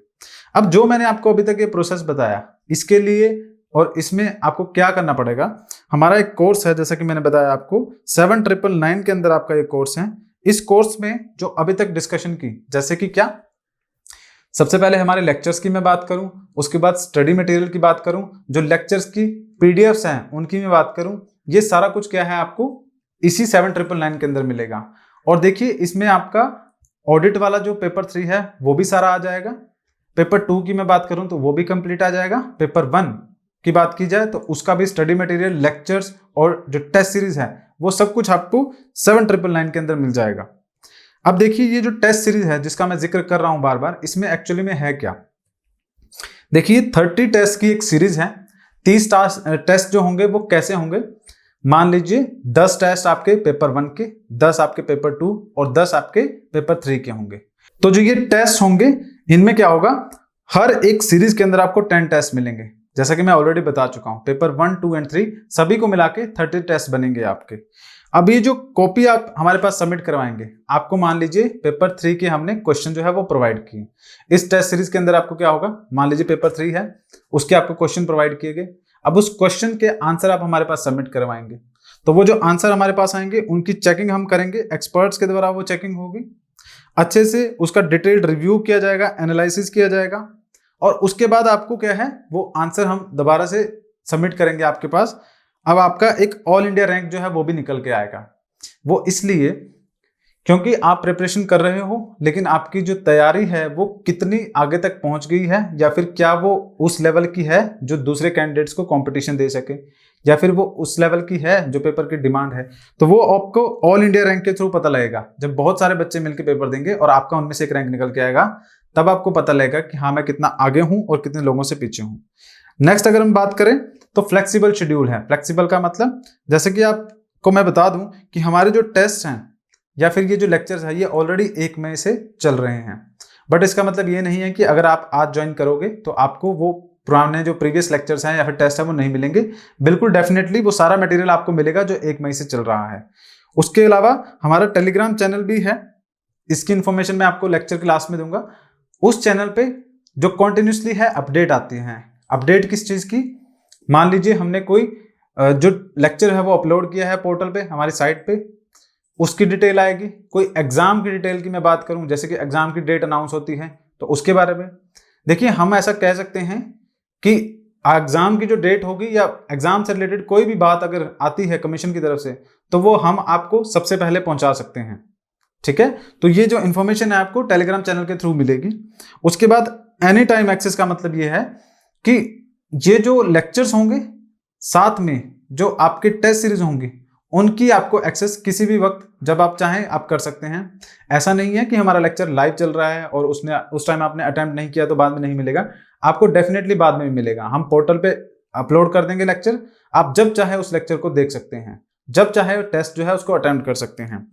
अब जो मैंने आपको अभी तक ये प्रोसेस बताया, इसके लिए और इसमें आपको क्या करना पड़ेगा, हमारा एक कोर्स है, जैसा कि मैंने बताया आपको 7999 के अंदर आपका ये कोर्स है। इस कोर्स में जो अभी तक डिस्कशन की, जैसे कि क्या, सबसे पहले हमारे लेक्चर्स की मैं बात करूं, उसके बाद स्टडी मटेरियल की बात करूं, जो लेक्चर्स की पीडीएफ्स हैं उनकी मैं बात करूं, ये सारा कुछ क्या है आपको इसी 7999 के अंदर मिलेगा। और देखिए इसमें आपका ऑडिट वाला जो पेपर 3 है वो भी सारा आ जाएगा। पेपर 2 की मैं बात करूं तो वो भी कंप्लीट आ जाएगा। पेपर 1 की बात की जाए तो उसका भी स्टडी मटेरियल, लेक्चर्स और जो टेस्ट सीरीज है वो सब कुछ आपको 7999 के अंदर मिल जाएगा। अब देखिए ये जो टेस्ट सीरीज है जिसका मैं जिक्र कर रहा हूं बार बार, इसमें एक्चुअली में है क्या, देखिए 30 टेस्ट की एक सीरीज है। 30 टेस्ट जो होंगे वो कैसे होंगे, मान लीजिए 10 टेस्ट आपके पेपर 1 के, 10 आपके पेपर 2 और 10 आपके पेपर 3 के होंगे। तो जो ये टेस्ट होंगे इनमें क्या होगा, हर एक सीरीज के अंदर आपको 10 टेस्ट मिलेंगे। जैसा कि मैं ऑलरेडी बता चुका हूं, पेपर 1, 2 एंड 3 सभी को मिला के 30 टेस्ट बनेंगे आपके। अब ये जो कॉपी आप हमारे पास सबमिट करवाएंगे, आपको मान लीजिए पेपर 3 के हमने क्वेश्चन जो है वो प्रोवाइड किए। इस टेस्ट सीरीज के अंदर आपको क्या होगा, मान लीजिए पेपर 3 है, उसके आपको क्वेश्चन प्रोवाइड किए गए। अब उस क्वेश्चन के आंसर आप हमारे पास सबमिट करवाएंगे, तो वो जो आंसर हमारे पास आएंगे उनकी चेकिंग हम करेंगे, एक्सपर्ट्स के द्वारा वो चेकिंग होगी, अच्छे से उसका डिटेल्ड रिव्यू किया जाएगा, एनालिसिस किया जाएगा और उसके बाद आपको क्या है वो आंसर हम दोबारा से सबमिट करेंगे आपके पास। अब आपका एक ऑल इंडिया रैंक जो है वो भी निकल के आएगा। वो इसलिए क्योंकि आप प्रिपरेशन कर रहे हो, लेकिन आपकी जो तैयारी है वो कितनी आगे तक पहुंच गई है, या फिर क्या वो उस लेवल की है जो दूसरे कैंडिडेट्स को कंपटीशन दे सके, या फिर वो उस लेवल की है जो पेपर की डिमांड है। तो वो आपको ऑल इंडिया रैंक के थ्रू पता लगेगा। जब बहुत सारे बच्चे मिलकर पेपर देंगे और आपका उनमें से एक रैंक निकल के आएगा, तब आपको पता लगेगा कि हाँ मैं कितना आगे हूं और कितने लोगों से पीछे हूं। नेक्स्ट अगर हम बात करें तो फ्लेक्सिबल शेड्यूल है। फ्लेक्सिबल का मतलब, जैसे कि आपको मैं बता दूं कि हमारे जो टेस्ट हैं या फिर ये जो लेक्चर्स है ये ऑलरेडी 1 मई से चल रहे हैं, बट इसका मतलब ये नहीं है कि अगर आप आज ज्वाइन करोगे तो आपको वो पुराने जो प्रीवियस लेक्चर्स हैं या फिर टेस्ट है वो नहीं मिलेंगे। बिल्कुल डेफिनेटली वो सारा मटेरियल आपको मिलेगा जो 1 मई से चल रहा है। उसके अलावा हमारा टेलीग्राम चैनल भी है, इसकी इंफॉर्मेशन मैं आपको लेक्चर क्लास में दूंगा। उस चैनल पे जो कॉन्टिन्यूसली है अपडेट आती हैं। अपडेट किस चीज़ की, मान लीजिए हमने कोई जो लेक्चर है वो अपलोड किया है पोर्टल पे, हमारी साइट पे, उसकी डिटेल आएगी। कोई एग्जाम की डिटेल की मैं बात करूं, जैसे कि एग्जाम की डेट अनाउंस होती है तो उसके बारे में। देखिए हम ऐसा कह सकते हैं कि एग्जाम की जो डेट होगी या एग्जाम से रिलेटेड कोई भी बात अगर आती है कमीशन की तरफ से, तो वो हम आपको सबसे पहले पहुंचा सकते हैं। ठीक है, तो ये जो इंफॉर्मेशन है आपको टेलीग्राम चैनल के थ्रू मिलेगी। उसके बाद एनी टाइम एक्सेस का मतलब ये है कि ये जो लेक्चर्स होंगे साथ में जो आपके टेस्ट सीरीज होंगी उनकी आपको एक्सेस किसी भी वक्त जब आप चाहें आप कर सकते हैं। ऐसा नहीं है कि हमारा लेक्चर लाइव चल रहा है और उस टाइम आपने अटेम्प्ट नहीं किया तो बाद में नहीं मिलेगा, आपको डेफिनेटली बाद में मिलेगा। हम पोर्टल पे अपलोड कर देंगे लेक्चर, आप जब चाहे उस लेक्चर को देख सकते हैं, जब चाहे टेस्ट जो है उसको अटेम्प्ट कर सकते हैं।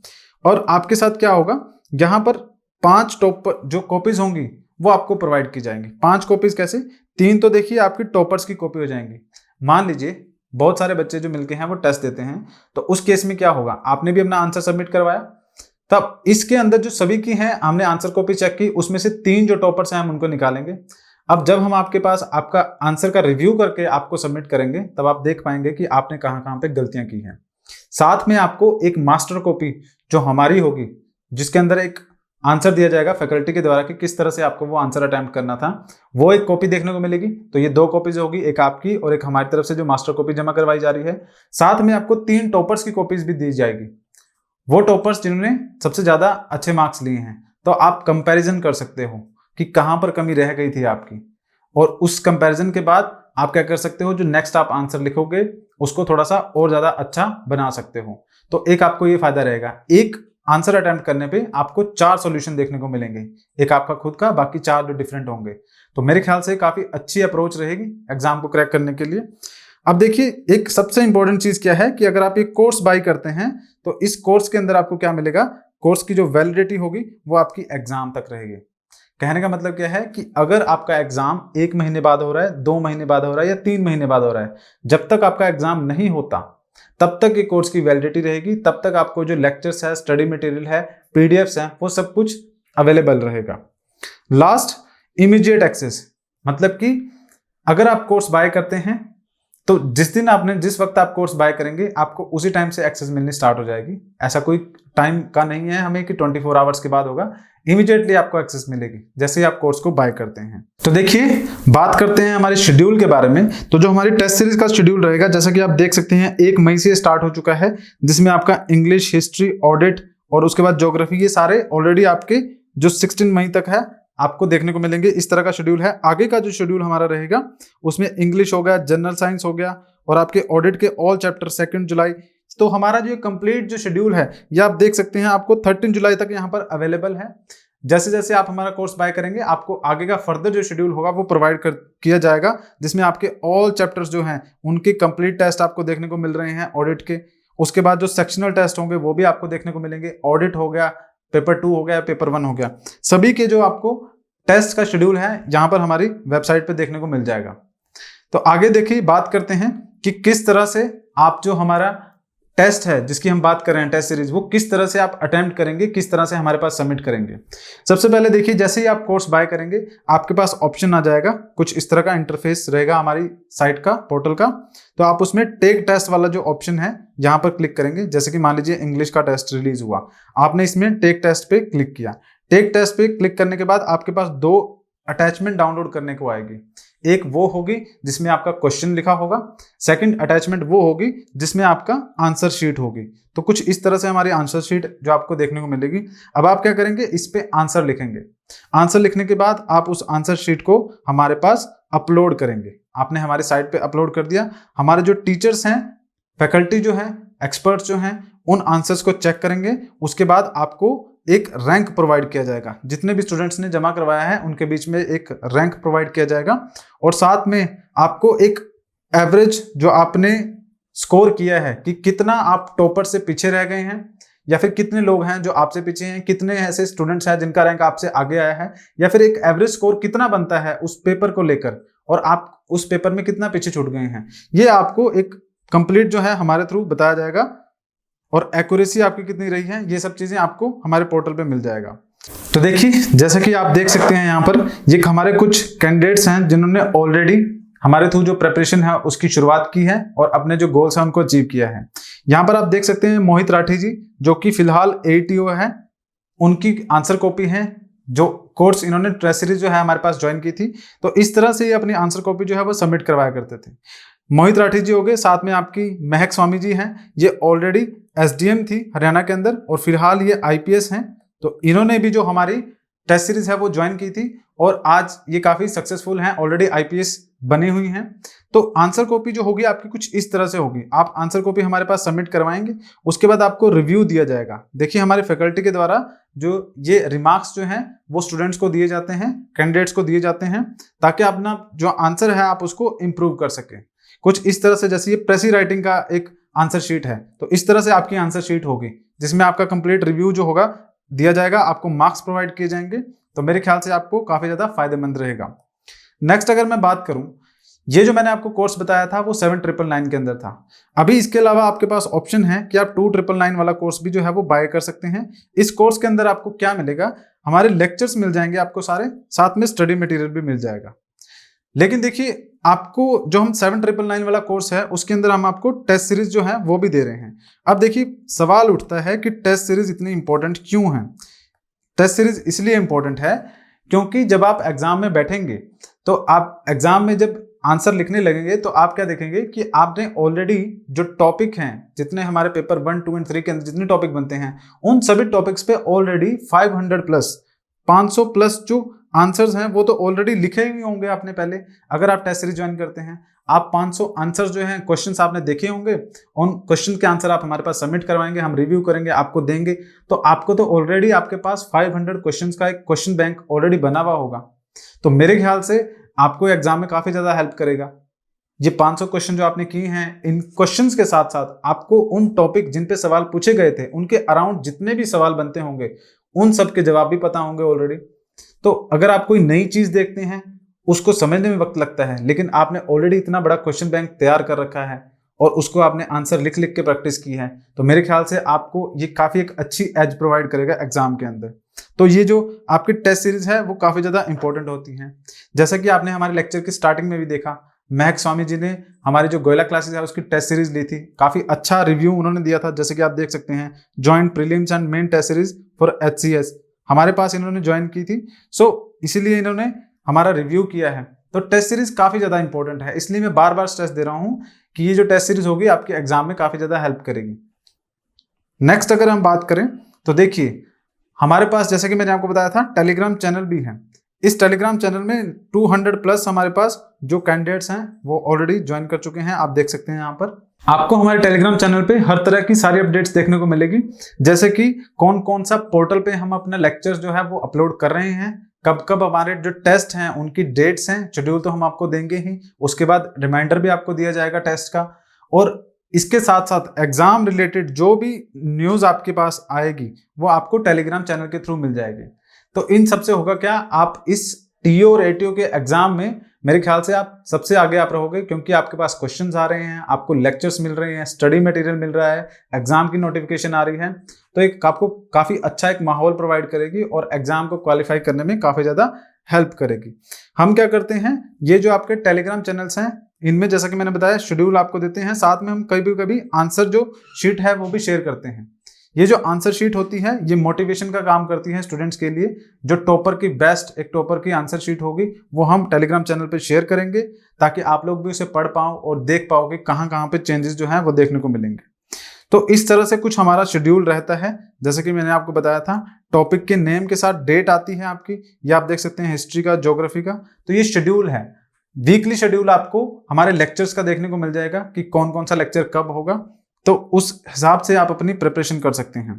और आपके साथ क्या होगा, यहाँ पर 5 टॉपर जो कॉपीज होंगी वो आपको प्रोवाइड की जाएंगी। 5 कॉपीज कैसे, 3 तो देखिए आपकी टॉपर्स की कॉपी हो जाएंगी। मान लीजिए बहुत सारे बच्चे जो मिलके हैं वो टेस्ट देते हैं, तो उस केस में क्या होगा, आपने भी अपना आंसर सबमिट करवाया, तब इसके अंदर जो सभी की हैं हमने आंसर कॉपी चेक की, उसमें से 3 जो टॉपर्स हैं हम उनको निकालेंगे। अब जब हम आपके पास आपका आंसर का रिव्यू करके आपको सबमिट करेंगे, तब आप देख पाएंगे कि आपने कहाँ कहाँ पे गलतियां की हैं। साथ में आपको एक मास्टर कॉपी जो हमारी होगी, जिसके अंदर एक आंसर दिया जाएगा फैकल्टी के द्वारा कि किस तरह से आपको वो आंसर अटेम्प्ट करना था, वो एक कॉपी देखने को मिलेगी। तो ये 2 कॉपीज होगी, एक आपकी और एक हमारी तरफ से जो मास्टर कॉपी जमा करवाई जा रही है। साथ में आपको 3 टॉपर्स की कॉपीज भी दी जाएगी, वो टॉपर्स जिन्होंने सबसे ज्यादा अच्छे मार्क्स लिए हैं। तो आप कंपैरिजन कर सकते हो कि कहां पर कमी रह गई थी आपकी, और उस कंपैरिजन के बाद आप क्या कर सकते हो, जो नेक्स्ट आप आंसर लिखोगे उसको थोड़ा सा और ज्यादा अच्छा बना सकते हो। तो एक आपको ये फायदा रहेगा, एक आंसर अटेम्प्ट करने पे आपको 4 सॉल्यूशन देखने को मिलेंगे, एक आपका खुद का, बाकी 4 जो डिफरेंट होंगे। तो मेरे ख्याल से काफी अच्छी अप्रोच रहेगी एग्जाम को क्रैक करने के लिए। अब देखिए, एक सबसे इंपॉर्टेंट चीज क्या है कि अगर आप एक कोर्स बाय करते हैं तो इस कोर्स के अंदर आपको क्या मिलेगा, कोर्स की जो वैलिडिटी होगी वो आपकी एग्जाम तक रहेगी। कहने का मतलब क्या है कि अगर आपका एग्जाम 1 महीने बाद हो रहा है, 2 महीने बाद हो रहा है या 3 महीने बाद हो रहा है, जब तक आपका एग्जाम नहीं होता तब तक ये कोर्स की वैलिडिटी रहेगी, तब तक आपको जो लेक्चर्स है, स्टडी मटेरियल है, पीडीएफ्स हैं, वो सब कुछ अवेलेबल रहेगा। लास्ट, इमीडिएट एक्सेस, मतलब कि अगर आप कोर्स बाय करते हैं तो जिस वक्त आप कोर्स बाय करेंगे आपको उसी टाइम से एक्सेस मिलनी स्टार्ट हो जाएगी। ऐसा कोई टाइम का नहीं है हमें कि 24 आवर्स के बाद होगा, इमीडिएटली आपको एक्सेस मिलेगी जैसे ही आप कोर्स को बाय करते हैं। तो देखिए, बात करते हैं हमारे शेड्यूल के बारे में। तो जो हमारी टेस्ट सीरीज का शेड्यूल रहेगा, जैसा कि आप देख सकते हैं 1 मई से स्टार्ट हो चुका है, जिसमें आपका इंग्लिश, हिस्ट्री, ऑडिट और उसके बाद ज्योग्राफी, ये सारे ऑलरेडी आपके जो 16 मई तक है आपको देखने को मिलेंगे। इस तरह का शेड्यूल है। आगे का जो शेड्यूल हमारा रहेगा उसमें इंग्लिश हो गया, जनरल साइंस हो गया और आपके ऑडिट के ऑल चैप्टर 2 जुलाई। तो हमारा जो कंप्लीट जो शेड्यूल है ये आप देख सकते हैं, आपको 13 जुलाई तक यहाँ पर अवेलेबल है। जैसे जैसे आप हमारा कोर्स बाय करेंगे आपको आगे का फर्दर जो शेड्यूल होगा वो प्रोवाइड किया जाएगा, जिसमें आपके ऑल चैप्टर्स जो हैं उनके कंप्लीट टेस्ट आपको देखने को मिल रहे हैं ऑडिट के। उसके बाद जो सेक्शनल टेस्ट होंगे वो भी आपको देखने को मिलेंगे। ऑडिट हो गया, पेपर 2 हो गया, पेपर 1 हो गया, सभी के जो आपको टेस्ट का शेड्यूल है यहाँ पर हमारी वेबसाइट पे देखने को मिल जाएगा। तो आगे देखिए, बात करते हैं कि किस तरह से आप जो हमारा टेस्ट है जिसकी हम बात कर रहे हैं, टेस्ट सीरीज, वो किस तरह से आप अटेम्प्ट करेंगे, किस तरह से हमारे पास सबमिट करेंगे। सबसे पहले देखिए, जैसे ही आप कोर्स बाय करेंगे आपके पास ऑप्शन आ जाएगा, कुछ इस तरह का इंटरफेस रहेगा हमारी साइट का, पोर्टल का। तो आप उसमें टेक टेस्ट वाला जो ऑप्शन है यहाँ पर क्लिक करेंगे। जैसे कि मान लीजिए इंग्लिश का टेस्ट रिलीज हुआ, आपने इसमें टेक टेस्ट पे क्लिक किया। टेक टेस्ट पे क्लिक करने के बाद आपके पास 2 अटैचमेंट डाउनलोड करने को आएगी। एक वो होगी जिसमें आपका क्वेश्चन लिखा होगा, सेकंड अटैचमेंट वो होगी जिसमें आपका आंसर शीट होगी। तो कुछ इस तरह से हमारी आंसर शीट जो आपको देखने को मिलेगी। अब आप क्या करेंगे, इस पे आंसर लिखेंगे। आंसर लिखने के बाद आप उस आंसर शीट को हमारे पास अपलोड करेंगे। आपने हमारे साइट पे अपलोड कर दिया, हमारे जो टीचर्स हैं, फैकल्टी जो है, एक्सपर्ट्स जो हैं, उन आंसर्स को चेक करेंगे। उसके बाद आपको एक रैंक प्रोवाइड किया जाएगा। जितने भी स्टूडेंट्स ने जमा करवाया है उनके बीच में एक रैंक प्रोवाइड किया जाएगा, और साथ में आपको एक एवरेज जो आपने स्कोर किया है कि कितना आप टॉपर से पीछे रह गए हैं, या फिर कितने लोग हैं जो आपसे पीछे हैं, कितने ऐसे स्टूडेंट्स हैं जिनका रैंक आपसे आगे आया है, या फिर एक एवरेज स्कोर कितना बनता है उस पेपर को लेकर, और आप उस पेपर में कितना पीछे छूट गए हैं, ये आपको एक कंप्लीट जो है हमारे थ्रू बताया जाएगा। और एक्यूरेसी आपकी कितनी रही है, ये सब चीजें आपको हमारे पोर्टल पे मिल जाएगा। तो देखिए, जैसा कि आप देख सकते हैं यहाँ पर ये हमारे कुछ कैंडिडेट्स हैं जिन्होंने ऑलरेडी हमारे थ्रू जो प्रिपरेशन है उसकी शुरुआत की है और अपने जो गोल्स हैं उनको अचीव किया है। यहाँ पर आप देख सकते हैं मोहित राठी जी, जो कि फिलहाल ATO है, उनकी आंसर कॉपी है, जो कोर्स इन्होंने टेस्ट सीरीज जो है हमारे पास ज्वाइन की थी। तो इस तरह से ये अपनी आंसर कॉपी जो है वो सबमिट करवाया करते थे। मोहित राठी जी हो गए, साथ में आपकी महक स्वामी जी हैं, ये ऑलरेडी SDM थी हरियाणा के अंदर और फिलहाल ये IPS हैं। तो इन्होंने भी जो हमारी टेस्ट सीरीज है वो ज्वाइन की थी और आज ये काफी सक्सेसफुल हैं, ऑलरेडी IPS बनी हुई हैं। तो आंसर कॉपी जो होगी आपकी कुछ इस तरह से होगी। आप आंसर कॉपी हमारे पास सबमिट करवाएंगे, उसके बाद आपको रिव्यू दिया जाएगा। देखिए, हमारे फैकल्टी के द्वारा जो ये रिमार्क्स जो हैं वो स्टूडेंट्स को दिए जाते हैं, कैंडिडेट्स को दिए जाते हैं, ताकि अपना जो आंसर है आप उसको इम्प्रूव कर सकें। कुछ इस तरह से, जैसे ये प्रेसी राइटिंग का एक आंसर शीट है, तो इस तरह से आपकी आंसर शीट होगी जिसमें आपका कंप्लीट रिव्यू जो होगा दिया जाएगा, आपको मार्क्स प्रोवाइड किए जाएंगे। तो मेरे ख्याल से आपको काफी ज्यादा फायदेमंद रहेगा। नेक्स्ट अगर मैं बात करूं, ये जो मैंने आपको कोर्स बताया था वो 7999 के अंदर था। अभी इसके अलावा आपके पास ऑप्शन है कि आप 2999 वाला कोर्स भी जो है वो बाय कर सकते हैं। इस कोर्स के अंदर आपको क्या मिलेगा, हमारे लेक्चर्स मिल जाएंगे आपको सारे, साथ में स्टडी मटेरियल भी मिल जाएगा। लेकिन देखिए, आपको जो हम 7999 वाला कोर्स है उसके अंदर हम आपको टेस्ट सीरीज जो है वो भी दे रहे हैं। अब देखिए, सवाल उठता है कि टेस्ट सीरीज इतनी इंपॉर्टेंट क्यों है। टेस्ट सीरीज इसलिए इंपॉर्टेंट है क्योंकि जब आप एग्जाम में बैठेंगे तो आप एग्जाम में जब आंसर लिखने लगेंगे तो आप क्या देखेंगे कि आपने ऑलरेडी जो टॉपिक हैं, जितने हमारे पेपर 1, 2 एंड 3 के अंदर जितने टॉपिक बनते हैं, उन सभी टॉपिक्स पे ऑलरेडी 500 प्लस 500 प्लस जो आंसर्स हैं वो तो ऑलरेडी लिखे ही होंगे आपने पहले। अगर आप टेस्ट सीरीज ज्वाइन करते हैं, आप 500 आंसर जो हैं, क्वेश्चंस आपने देखे होंगे, उन क्वेश्चन के आंसर आप हमारे पास सबमिट करवाएंगे, हम रिव्यू करेंगे, आपको देंगे, तो आपको तो ऑलरेडी आपके पास 500 क्वेश्चंस का एक क्वेश्चन बैंक ऑलरेडी बना हुआ होगा। तो मेरे ख्याल से आपको एग्जाम में काफी ज्यादा हेल्प करेगा। ये 500 क्वेश्चन जो आपने किए हैं, इन क्वेश्चंस के साथ साथ आपको उन टॉपिक जिन पे सवाल पूछे गए थे उनके अराउंड जितने भी सवाल बनते होंगे उन सब के जवाब भी पता होंगे ऑलरेडी। तो अगर आप कोई नई चीज देखते हैं, उसको समझने में वक्त लगता है, लेकिन आपने ऑलरेडी इतना बड़ा क्वेश्चन बैंक तैयार कर रखा है और उसको आपने आंसर लिख लिख के प्रैक्टिस की है, तो मेरे ख्याल से आपको ये काफी एक अच्छी एज प्रोवाइड करेगा एग्जाम के अंदर। तो ये जो आपकी टेस्ट सीरीज है वो काफी ज्यादा इंपॉर्टेंट होती है। जैसा कि आपने हमारे लेक्चर की स्टार्टिंग में भी देखा, महक स्वामी जी ने हमारी जो गोयला क्लासेस है उसकी टेस्ट सीरीज ली थी, काफी अच्छा रिव्यू उन्होंने दिया था। जैसे कि आप देख सकते हैं, joint prelims and main test series for HCS हमारे पास इन्होंने ज्वाइन की थी, सो इसीलिए इन्होंने हमारा रिव्यू किया है। तो टेस्ट सीरीज काफी ज्यादा इंपॉर्टेंट है, इसलिए मैं बार बार स्ट्रेस दे रहा हूं कि ये जो टेस्ट सीरीज होगी आपके एग्जाम में काफी ज्यादा हेल्प करेगी। नेक्स्ट अगर हम बात करें तो देखिए, हमारे पास जैसे कि मैंने आपको बताया था टेलीग्राम चैनल भी है। इस टेलीग्राम चैनल में 200 प्लस हमारे पास जो कैंडिडेट्स हैं वो ऑलरेडी ज्वाइन कर चुके हैं, आप देख सकते हैं। यहाँ पर आपको हमारे टेलीग्राम चैनल पे हर तरह की सारी अपडेट्स देखने को मिलेगी, जैसे कि कौन कौन सा पोर्टल पे हम अपना लेक्चर्स जो है वो अपलोड कर रहे हैं, कब कब हमारे जो टेस्ट हैं उनकी डेट्स हैं, शेड्यूल तो हम आपको देंगे ही, उसके बाद रिमाइंडर भी आपको दिया जाएगा टेस्ट का, और इसके साथ साथ एग्जाम रिलेटेड जो भी न्यूज आपके पास आएगी वो आपको टेलीग्राम चैनल के थ्रू मिल जाएगी। तो इन सबसे होगा क्या, आप इस TO और ATO के एग्जाम में मेरे ख्याल से आप सबसे आगे आप रहोगे, क्योंकि आपके पास क्वेश्चंस आ रहे हैं, आपको लेक्चर्स मिल रहे हैं, स्टडी मटेरियल मिल रहा है, एग्जाम की नोटिफिकेशन आ रही है, तो एक आपको काफी अच्छा एक माहौल प्रोवाइड करेगी और एग्जाम को क्वालिफाई करने में काफी ज्यादा हेल्प करेगी। हम क्या करते हैं, ये जो आपके टेलीग्राम चैनल्स हैं इनमें जैसा कि मैंने बताया शेड्यूल आपको देते हैं, साथ में हम कभी कभी आंसर जो शीट है वो भी शेयर करते हैं। ये जो आंसर शीट होती है ये मोटिवेशन का काम करती है स्टूडेंट्स के लिए। जो टॉपर की बेस्ट एक टॉपर की आंसर शीट होगी वो हम टेलीग्राम चैनल पे शेयर करेंगे, ताकि आप लोग भी उसे पढ़ पाओ और देख पाओ कि कहाँ कहाँ पे चेंजेस जो हैं वो देखने को मिलेंगे। तो इस तरह से कुछ हमारा शेड्यूल रहता है। जैसे कि मैंने आपको बताया था, टॉपिक के नेम के साथ डेट आती है आपकी, ये आप देख सकते हैं हिस्ट्री का, ज्योग्राफी का। तो ये शेड्यूल है, वीकली शेड्यूल आपको हमारे लेक्चर्स का देखने को मिल जाएगा कि कौन कौन सा लेक्चर कब होगा, तो उस हिसाब से आप अपनी प्रिपरेशन कर सकते हैं।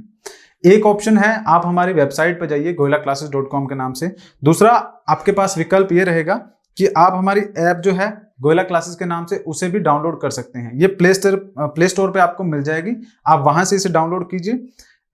एक ऑप्शन है, आप हमारी वेबसाइट पर जाइए goilaclasses.com के नाम से। दूसरा आपके पास विकल्प ये रहेगा कि आप हमारी ऐप जो है गोयला क्लासेस के नाम से उसे भी डाउनलोड कर सकते हैं। ये प्ले स्टोर पे आपको मिल जाएगी, आप वहां से इसे डाउनलोड कीजिए।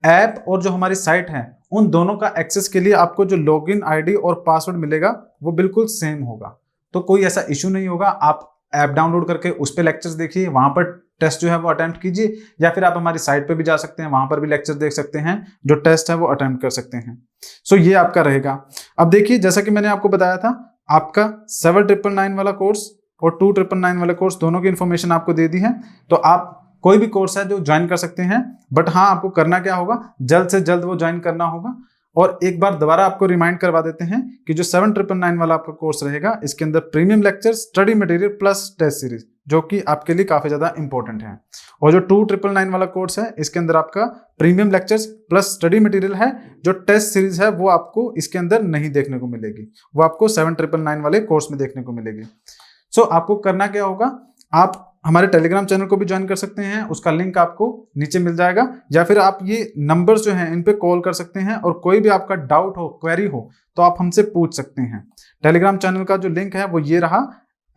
ऐप और जो हमारी साइट है उन दोनों का एक्सेस के लिए आपको जो लॉगिन ID और पासवर्ड मिलेगा वो बिल्कुल सेम होगा, तो कोई ऐसा इशू नहीं होगा। आप ऐप डाउनलोड करके उस पर लेक्चर्स देखिए, वहां पर टेस्ट जो है वो अटेम्प्ट कीजिए, या फिर आप हमारी साइट पे भी जा सकते हैं, वहां पर भी लेक्चर देख सकते हैं, जो टेस्ट है वो अटेम्प्ट कर सकते हैं। सो ये आपका रहेगा। अब देखिए, जैसा कि मैंने आपको बताया था, आपका 7999 वाला कोर्स और 2999 वाला कोर्स दोनों की इन्फॉर्मेशन आपको दे दी है। तो आप कोई भी कोर्स है जो ज्वाइन कर सकते हैं, बट हाँ आपको करना क्या होगा, जल्द से जल्द वो ज्वाइन करना होगा। और एक बार दोबारा आपको रिमाइंड करवा देते हैं कि जो 7999 वाला आपका कोर्स रहेगा, इसके अंदर premium lecture, study material plus test series, जो कि आपके लिए काफी ज्यादा इंपॉर्टेंट है। और जो 2999 वाला कोर्स है, इसके अंदर आपका premium lectures plus study material है, जो टेस्ट सीरीज है वो आपको इसके अंदर नहीं देखने को मिलेगी, वो आपको 7999 वाले कोर्स में देखने को मिलेगी। सो आपको करना क्या होगा, आप हमारे टेलीग्राम चैनल को भी ज्वाइन कर सकते हैं, उसका लिंक आपको नीचे मिल जाएगा, या फिर आप ये नंबर्स जो हैं इन पे कॉल कर सकते हैं, और कोई भी आपका डाउट हो, क्वेरी हो, तो आप हमसे पूछ सकते हैं। टेलीग्राम चैनल का जो लिंक है वो ये रहा,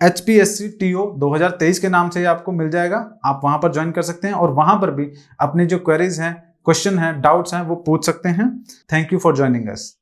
HPSC TO 2023 के नाम से आपको मिल जाएगा। आप वहां पर ज्वाइन कर सकते हैं और वहां पर भी अपनी जो क्वेरीज हैं, क्वेश्चन हैं, डाउट्स हैं, वो पूछ सकते हैं। Thank you for joining us.